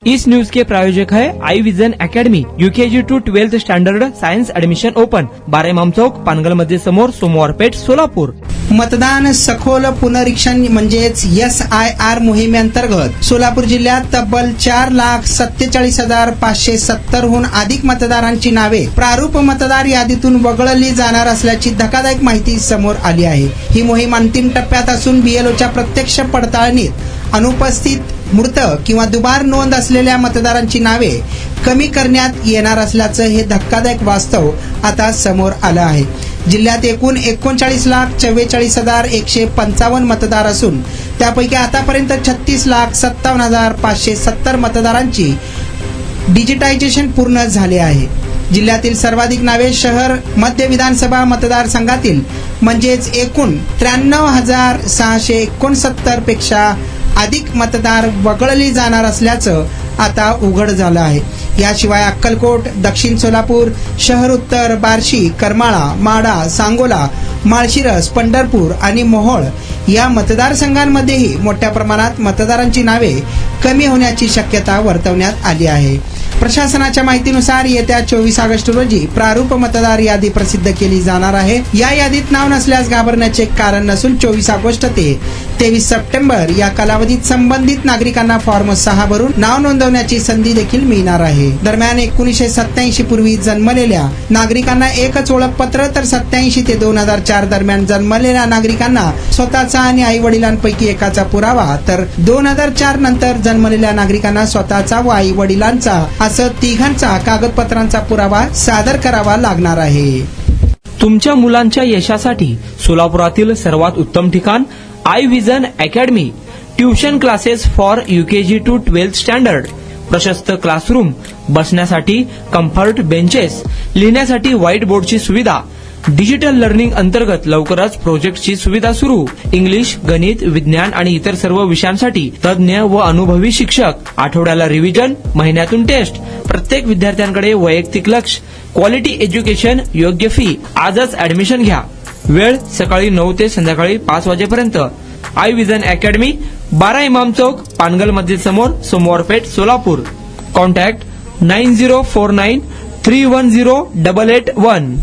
इस news के प्रायोजक है I Vision Academy, UKG to 12th standard science admission open, 12 Imam Chowk, Pangal मध्ये समोर, सोमवार पेठ, सोलापूर. मतदान सखोल पुनरीक्षण म्हणजेच SIR मोहिमेअंतर्गत सोलापूर जिल्ह्यात तब्बल 4,47,570 हून अधिक मतदारांची नावे प्रारूप मतदार यादीतून वगळली जाणार असल्याची धक्कादायक माहिती समोर आली आहे. ही मोहीम अंतिम टप्प्यात असून BLOच्या प्रत्यक्ष पडताळणीत अनुपस्थित, मृत किंवा दुबार नोंद असलेल्या मतदारांची नावे कमी करण्यात येणार असल्याचं हे धक्कादायक वास्तव आता समोर आलं आहे. जिल्ह्यात एकूण 39,44,155 मतदार असून त्यापैकी आतापर्यंत 36,57,570 मतदारांची डिजिटायझेशन पूर्ण झाले आहे. जिल्ह्यातील सर्वाधिक नावे शहर मध्य विधानसभा मतदारसंघातील म्हणजेच एकूण 93,669 पेक्षा अधिक मतदार वगळली जाणार असल्याचं आता उघड झालं आहे. याशिवाय अक्कलकोट, दक्षिण सोलापूर, शहर उत्तर, बार्शी, करमाळा, माढा, सांगोला, माळशिरस, पंढरपूर आणि मोहोळ या मतदारसंघांमध्येही मोठ्या प्रमाणात मतदारांची नावे कमी होण्याची शक्यता वर्तवण्यात आली आहे. प्रशासनाच्या माहितीनुसार येत्या 24 ऑगस्ट रोजी प्रारूप मतदार यादी प्रसिद्ध केली जाणार आहे. या यादीत नाव नसल्यास घाबरण्याचे कारण नसून 24 ऑगस्ट ते 23 सप्टेंबर या कालावधीत संबंधित नागरिकांना फॉर्म 6 भरून नाव नोंदवण्याची संधी देखील मिळणार आहे. दरम्यान 1987 पूर्वी जन्मलेल्या नागरिकांना एकच ओळखपत्र, तर 87 ते 2004 दरम्यान जन्मलेल्या नागरिकांना स्वतःचा आणि आई वडिलांपैकी एकाचा पुरावा, तर 2004 नंतर जन्मलेल्या नागरिकांना स्वतःचा व आई वडिलांचा असं तिघांचा कागदपत्रांचा पुरावा सादर करावा लागणार आहे. तुमच्या मुलांच्या यशासाठी सोलापुरातील सर्वात उत्तम ठिकाण I Vision Academy. Tuition classes for UKG to 12th standard, प्रशस्त क्लासरूम, बसण्यासाठी कम्फर्ट बेंचेस, लिहिण्यासाठी व्हाईट बोर्डची सुविधा. डिजिटल लर्निंग अंतर्गत लवकरच प्रोजेक्टची सुविधा सुरू. इंग्लिश, गणित, विज्ञान आणि इतर सर्व विषयांसाठी तज्ज्ञ व अनुभवी शिक्षक. आठवड्याला रिव्हिजन, महिन्यातून टेस्ट. प्रत्येक विद्यार्थ्यांकडे वैयक्तिक लक्ष. क्वालिटी एज्युकेशन, योग्य फी. आजच ऍडमिशन घ्या. वेळ सकाळी 9 ते संध्याकाळी 5 वाजेपर्यंत. आई विजन अकॅडमी, 12 इमाम चौक, पानगल मध्ये समोर, सोमवार पेठ, सोलापूर. कॉन्टॅक्ट 9049310881.